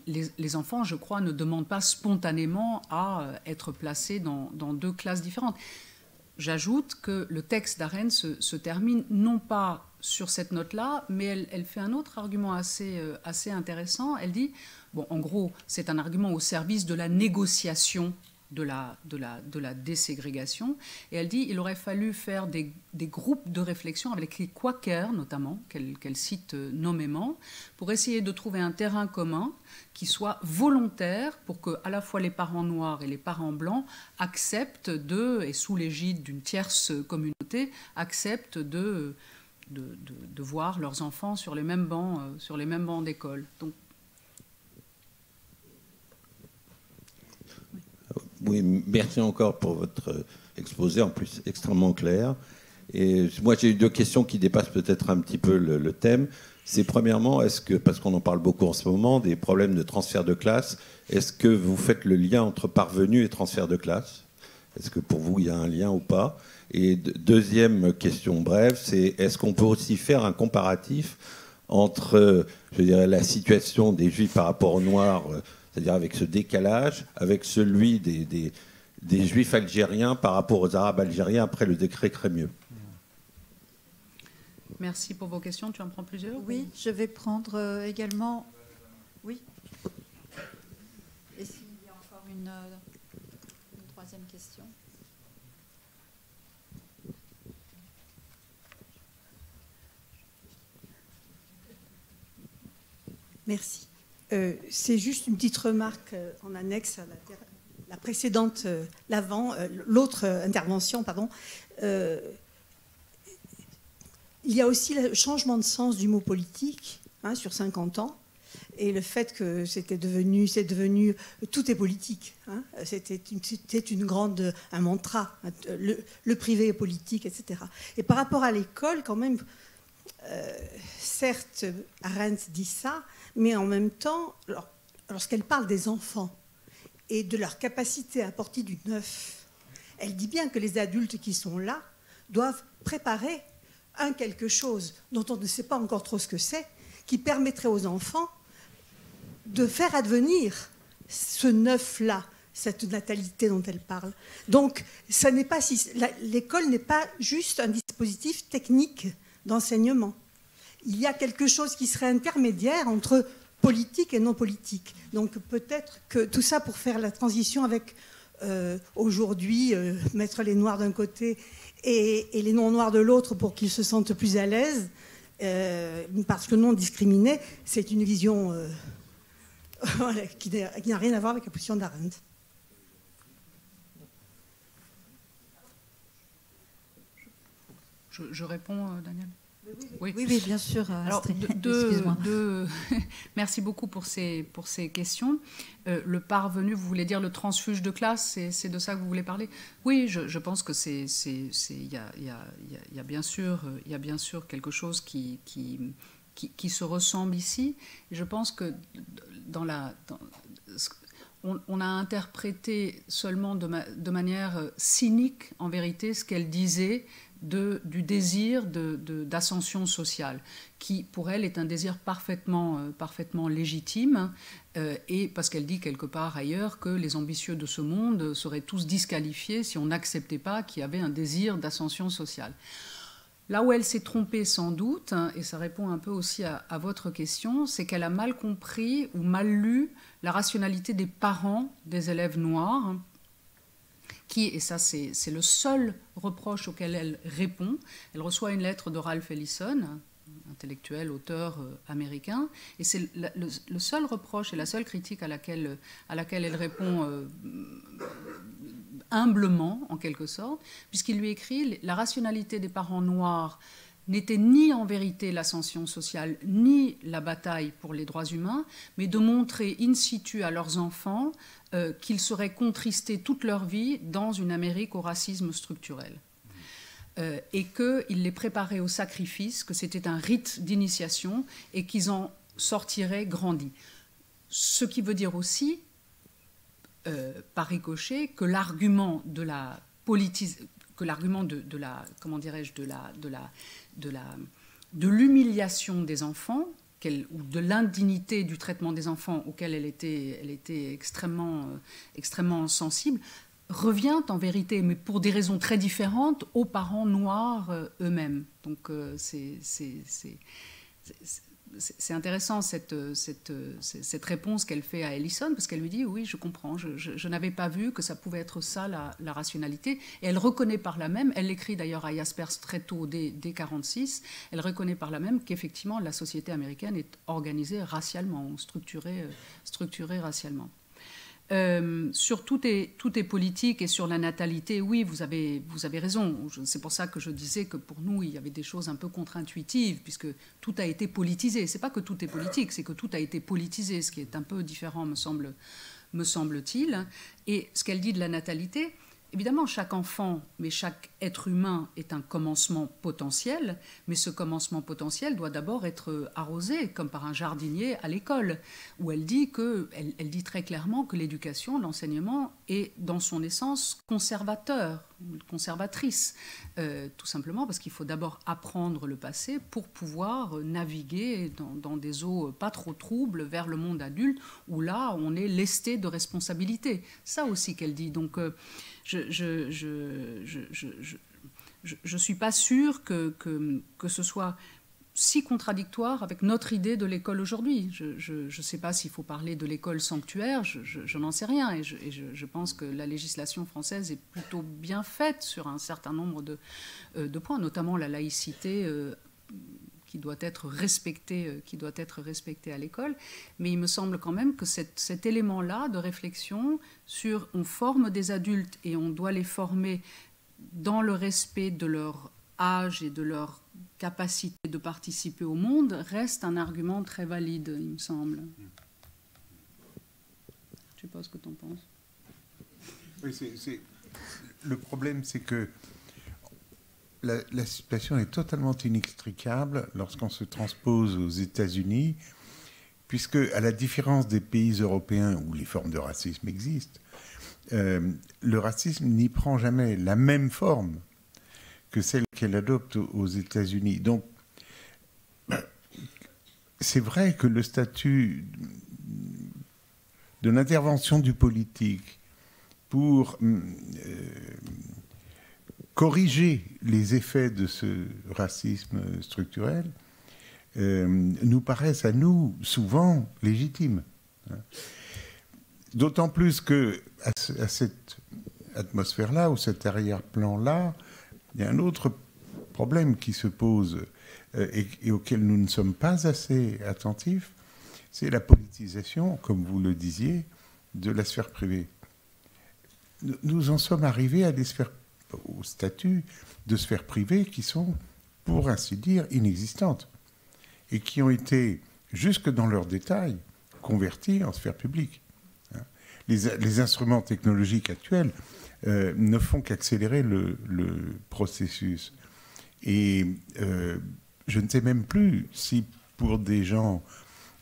les enfants, je crois, ne demandent pas spontanément à être placés dans deux classes différentes. J'ajoute que le texte d'Arendt se termine non pas sur cette note-là, mais elle fait un autre argument assez intéressant. Elle dit, bon, en gros, c'est un argument au service de la négociation de la déségrégation. Et elle dit il aurait fallu faire des groupes de réflexion avec les Quakers, notamment, qu'elle cite nommément, pour essayer de trouver un terrain commun qui soit volontaire pour que à la fois les parents noirs et les parents blancs acceptent et sous l'égide d'une tierce communauté, acceptent de voir leurs enfants sur les mêmes bancs d'école. Donc, oui, merci encore pour votre exposé, en plus extrêmement clair. Et moi, j'ai eu 2 questions qui dépassent peut-être un petit peu le thème. C'est premièrement, est-ce que, parce qu'on en parle beaucoup en ce moment, des problèmes de transfert de classe, est-ce que vous faites le lien entre parvenus et transfert de classe? Est-ce que pour vous, il y a un lien ou pas? Et deuxième question brève, c'est est-ce qu'on peut aussi faire un comparatif entre, je dirais, la situation des Juifs par rapport aux Noirs, c'est-à-dire avec ce décalage, avec celui des Juifs algériens par rapport aux Arabes algériens après le décret Crémieux? Merci pour vos questions. Tu en prends plusieurs? Oui, je vais prendre également... Oui. Et s'il y a encore une troisième question? Merci. C'est juste une petite remarque en annexe à la précédente, l'autre intervention, pardon. Il y a aussi le changement de sens du mot politique sur 50 ans et le fait que c'est devenu tout est politique. C'était un mantra, le privé est politique, etc. Et par rapport à l'école, quand même, certes, Arendt dit ça, mais en même temps, lorsqu'elle parle des enfants et de leur capacité à apporter du neuf, elle dit bien que les adultes qui sont là doivent préparer quelque chose dont on ne sait pas encore trop ce que c'est, qui permettrait aux enfants de faire advenir ce neuf-là, cette natalité dont elle parle. Donc, l'école n'est pas juste un dispositif technique d'enseignement. Il y a quelque chose qui serait intermédiaire entre politique et non politique. Donc peut-être que tout ça pour faire la transition avec aujourd'hui, mettre les Noirs d'un côté et les non-noirs de l'autre pour qu'ils se sentent plus à l'aise, parce que non discriminés, c'est une vision qui n'a rien à voir avec la position d'Arendt. Je réponds, Daniel? Oui, bien sûr. Alors, merci beaucoup pour ces questions. Le parvenu, vous voulez dire le transfuge de classe, c'est de ça que vous voulez parler? Oui, je pense que il y a bien sûr quelque chose qui se ressemble ici. Et je pense que on a interprété seulement de manière cynique, en vérité, ce qu'elle disait du désir d'ascension sociale, qui pour elle est un désir parfaitement légitime, et parce qu'elle dit quelque part ailleurs que les ambitieux de ce monde seraient tous disqualifiés si on n'acceptait pas qu'il y avait un désir d'ascension sociale. Là où elle s'est trompée sans doute, et ça répond un peu aussi à votre question, c'est qu'elle a mal compris ou mal lu la rationalité des parents des élèves noirs, et ça c'est le seul reproche auquel elle répond. Elle reçoit une lettre de Ralph Ellison, intellectuel, auteur américain, et c'est le seul reproche et la seule critique à laquelle elle répond humblement, en quelque sorte, puisqu'il lui écrit « La rationalité des parents noirs n'était ni en vérité l'ascension sociale, ni la bataille pour les droits humains, mais de montrer in situ à leurs enfants qu'ils seraient contristés toute leur vie dans une Amérique au racisme structurel. Et qu'il les préparait au sacrifice, que c'était un rite d'initiation et qu'ils en sortiraient grandis. Ce qui veut dire aussi, par ricochet, que l'argument de la de l'humiliation des enfants, ou de l'indignité du traitement des enfants auquel elle était extrêmement sensible, revient en vérité, mais pour des raisons très différentes, aux parents noirs eux-mêmes. Donc c'est intéressant cette réponse qu'elle fait à Ellison, parce qu'elle lui dit oui, je comprends, je n'avais pas vu que ça pouvait être ça la rationalité. Et elle reconnaît par là même, elle l'écrit d'ailleurs à Jaspers très tôt, dès 1946, elle reconnaît par là même qu'effectivement la société américaine est organisée racialement, structurée racialement. Sur tout est politique, et sur la natalité, oui, vous avez raison. C'est pour ça que je disais que pour nous, il y avait des choses un peu contre-intuitives, puisque tout a été politisé. C'est pas que tout est politique, c'est que tout a été politisé, ce qui est un peu différent, me semble-t-il. Et ce qu'elle dit de la natalité, évidemment, chaque enfant, mais chaque être humain est un commencement potentiel, mais ce commencement potentiel doit d'abord être arrosé, comme par un jardinier à l'école, où elle dit très clairement que l'éducation, l'enseignement est dans son essence conservatrice, tout simplement parce qu'il faut d'abord apprendre le passé pour pouvoir naviguer dans des eaux pas trop troubles vers le monde adulte, où là, on est lesté de responsabilités. Ça aussi qu'elle dit. Donc, je suis pas sûre que ce soit si contradictoire avec notre idée de l'école aujourd'hui. Je ne sais pas s'il faut parler de l'école sanctuaire, je n'en sais rien. Et je pense que la législation française est plutôt bien faite sur un certain nombre de points, notamment la laïcité qui doit être respectée à l'école. Mais il me semble quand même que cet élément-là de réflexion sur on forme des adultes et on doit les former dans le respect de leur âge et de leur capacité de participer au monde reste un argument très valide, il me semble. Je ne sais pas ce que tu en penses. Oui, le problème, c'est que la situation est totalement inextricable lorsqu'on se transpose aux États-Unis, puisque, à la différence des pays européens où les formes de racisme existent, le racisme n'y prend jamais la même forme que celle qu'elle adopte aux États-Unis. Donc, c'est vrai que le statut de l'intervention du politique pour corriger les effets de ce racisme structurel nous paraissent à nous souvent légitimes. D'autant plus qu'à cette atmosphère-là, ou cet arrière-plan-là, il y a un autre problème qui se pose et auquel nous ne sommes pas assez attentifs, c'est la politisation, comme vous le disiez, de la sphère privée. Nous en sommes arrivés au statut de sphères privées qui sont, pour ainsi dire, inexistantes et qui ont été, jusque dans leurs détails, converties en sphère publique. Les instruments technologiques actuels ne font qu'accélérer le processus. Et je ne sais même plus si pour des gens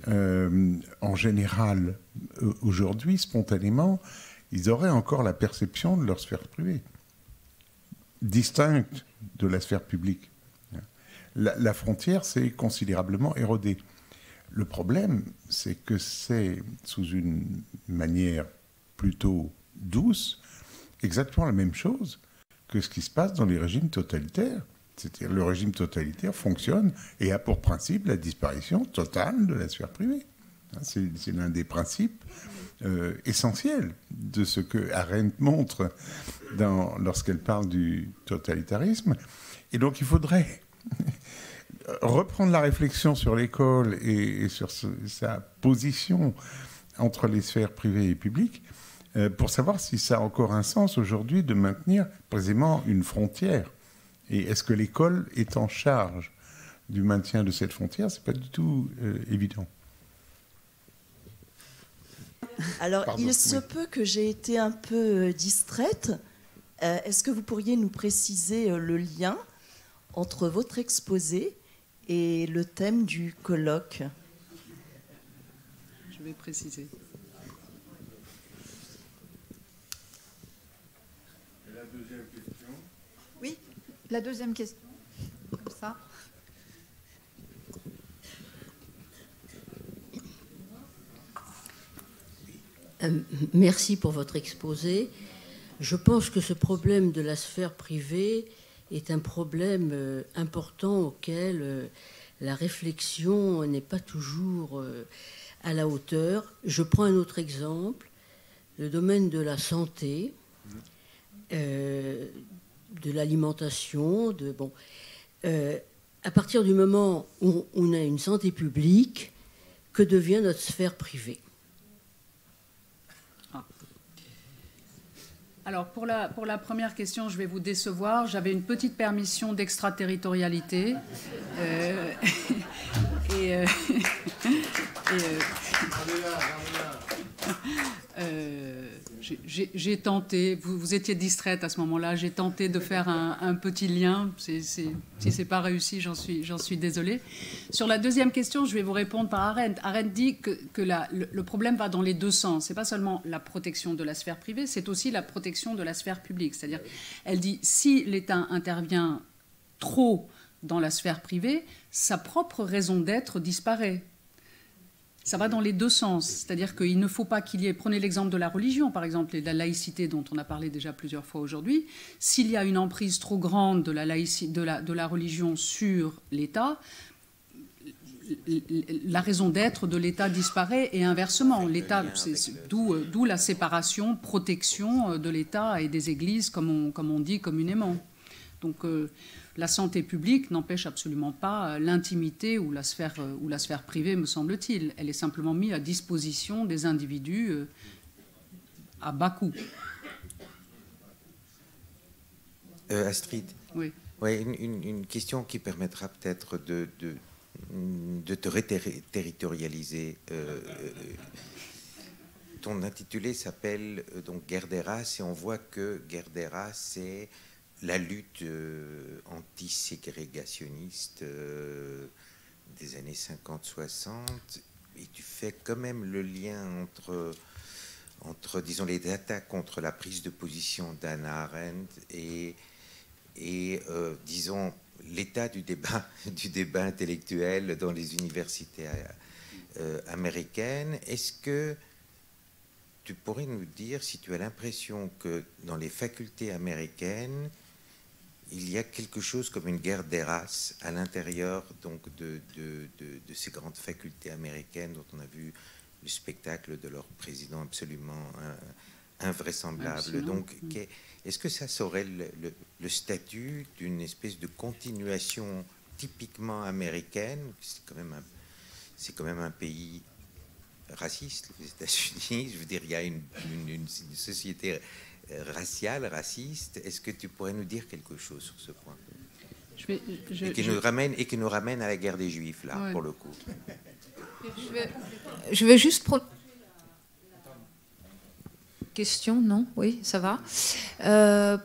en général aujourd'hui, spontanément, ils auraient encore la perception de leur sphère privée, distincte de la sphère publique. La frontière s'est considérablement érodée. Le problème, c'est que c'est sous une manière plutôt douce, exactement la même chose que ce qui se passe dans les régimes totalitaires. C'est-à-dire le régime totalitaire fonctionne et a pour principe la disparition totale de la sphère privée. C'est l'un des principes essentiels de ce que Arendt montre lorsqu'elle parle du totalitarisme. Et donc il faudrait reprendre la réflexion sur l'école et sur sa position entre les sphères privées et publiques pour savoir si ça a encore un sens aujourd'hui de maintenir précisément une frontière. Et est-ce que l'école est en charge du maintien de cette frontière? C'est pas du tout évident. Alors, il se peut que j'ai été un peu distraite. Est-ce que vous pourriez nous préciser le lien entre votre exposé et le thème du colloque? Je vais préciser. La deuxième question. Oui, la deuxième question. Comme ça. Merci pour votre exposé. Je pense que ce problème de la sphère privée est un problème important auquel la réflexion n'est pas toujours à la hauteur. Je prends un autre exemple, le domaine de la santé, de l'alimentation. À partir du moment où on a une santé publique, que devient notre sphère privée ? Alors, pour la première question, je vais vous décevoir. J'avais une petite permission d'extraterritorialité. J'ai tenté, vous étiez distraite à ce moment-là, j'ai tenté de faire un petit lien. Si ce n'est pas réussi, j'en suis désolée. Sur la deuxième question, je vais vous répondre par Arendt. Arendt dit que le problème va dans les deux sens. Ce n'est pas seulement la protection de la sphère privée, c'est aussi la protection de la sphère publique. C'est-à-dire, elle dit, si l'État intervient trop dans la sphère privée, sa propre raison d'être disparaît. Ça va dans les deux sens. C'est-à-dire qu'il ne faut pas qu'il y ait... Prenez l'exemple de la religion, par exemple, et de la laïcité dont on a parlé déjà plusieurs fois aujourd'hui. S'il y a une emprise trop grande de la religion sur l'État, la raison d'être de l'État disparaît et inversement. L'État, d'où la séparation, protection de l'État et des églises, comme on dit communément. Donc... la santé publique n'empêche absolument pas l'intimité ou la sphère privée, me semble-t-il. Elle est simplement mise à disposition des individus à bas coût. Astrid, oui. Ouais, une question qui permettra peut-être de te reterritorialiser. Ton intitulé s'appelle donc Guerre des races, et on voit que Guerre des races, c'est la lutte anti-ségrégationniste des années 50-60, et tu fais quand même le lien entre disons, les attaques contre la prise de position d'Hannah Arendt et disons, l'état du débat intellectuel dans les universités américaines. Est-ce que tu pourrais nous dire si tu as l'impression que dans les facultés américaines, il y a quelque chose comme une guerre des races à l'intérieur donc de ces grandes facultés américaines dont on a vu le spectacle de leur président absolument invraisemblable. Absolument. Donc, est-ce que ça serait le statut d'une espèce de continuation typiquement américaine? C'est quand même un pays raciste, les États-Unis. Je veux dire, il y a une société raciale, raciste. Est-ce que tu pourrais nous dire quelque chose sur ce point? Et qui nous ramène à la guerre des Juifs, là, ouais. Pour le coup. Je vais juste... Question, non? Oui, ça va.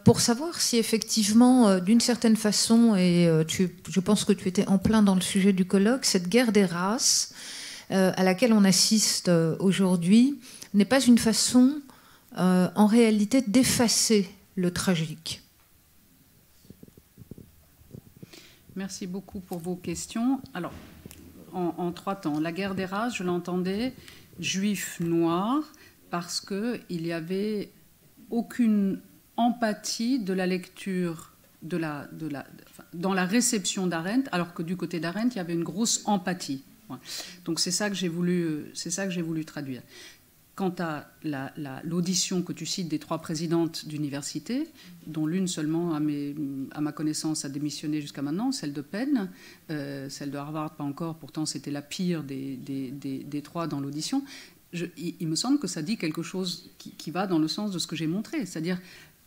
Pour savoir si effectivement, d'une certaine façon, et je pense que tu étais en plein dans le sujet du colloque, cette guerre des races à laquelle on assiste aujourd'hui n'est pas une façon, en réalité, d'effacer le tragique. Merci beaucoup pour vos questions. Alors, en trois temps. La guerre des races, je l'entendais, juifs noirs, parce qu'il n'y avait aucune empathie de la lecture dans la réception d'Arendt, alors que du côté d'Arendt, il y avait une grosse empathie. Donc c'est ça que j'ai voulu traduire. Quant à l'audition que tu cites des trois présidentes d'université, dont l'une seulement, à ma connaissance, a démissionné jusqu'à maintenant, celle de Penn, celle de Harvard pas encore, pourtant c'était la pire des trois dans l'audition. Il me semble que ça dit quelque chose qui va dans le sens de ce que j'ai montré. C'est-à-dire,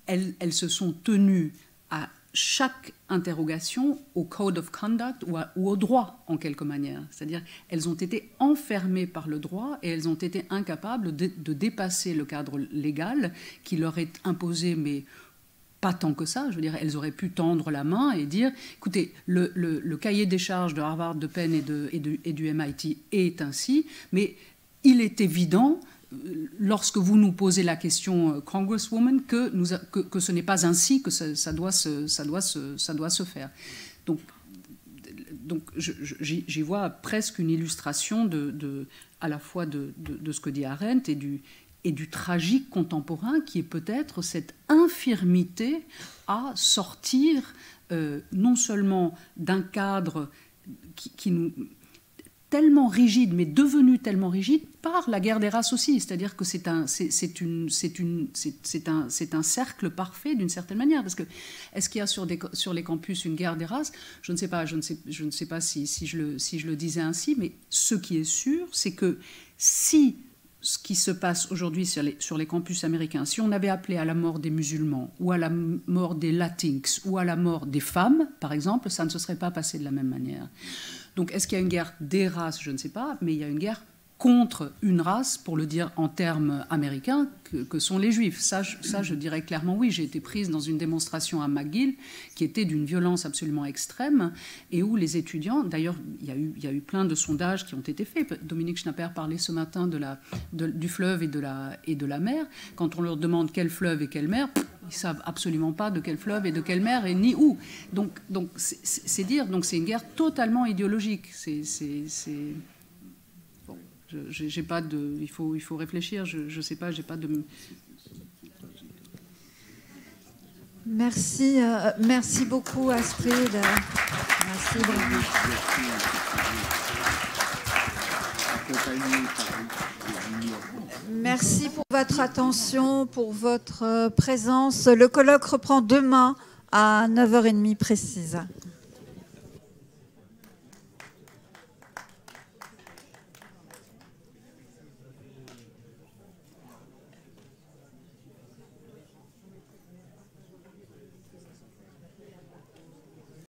elles se sont tenues à chaque interrogation au code of conduct ou au droit, en quelque manière. C'est-à-dire, elles ont été enfermées par le droit et elles ont été incapables de dépasser le cadre légal qui leur est imposé, mais pas tant que ça. Je veux dire, elles auraient pu tendre la main et dire, écoutez, le cahier des charges de Harvard, de Penn et du MIT est ainsi, mais il est évident, lorsque vous nous posez la question, Congresswoman, que ce n'est pas ainsi que ça doit se faire. Donc j'y vois presque une illustration à la fois de ce que dit Arendt et du tragique contemporain qui est peut-être cette infirmité à sortir non seulement d'un cadre qui nous tellement rigide, mais devenu tellement rigide par la guerre des races aussi. C'est-à-dire que c'est un cercle parfait d'une certaine manière. Parce que est-ce qu'il y a sur les campus une guerre des races? Je ne sais pas. Je ne sais pas si je le disais ainsi, mais ce qui est sûr, c'est que si ce qui se passe aujourd'hui sur les campus américains, si on avait appelé à la mort des musulmans, ou à la mort des Latinx, ou à la mort des femmes, par exemple, ça ne se serait pas passé de la même manière. Donc, est-ce qu'il y a une guerre des races? Je ne sais pas, mais il y a une guerre contre une race, pour le dire en termes américains, que sont les Juifs. Ça, je dirais clairement oui. J'ai été prise dans une démonstration à McGill qui était d'une violence absolument extrême et où les étudiants, d'ailleurs, il y a eu plein de sondages qui ont été faits. Dominique Schnapper parlait ce matin du fleuve et de la mer. Quand on leur demande quel fleuve et quelle mer, ils ne savent absolument pas de quel fleuve et de quelle mer et ni où. Donc c'est dire, donc c'est une guerre totalement idéologique. J'ai pas de, il faut réfléchir. Je sais pas, j'ai pas de. Merci, merci beaucoup Astrid. Merci beaucoup. Merci pour votre attention, pour votre présence. Le colloque reprend demain à 9h30 précise.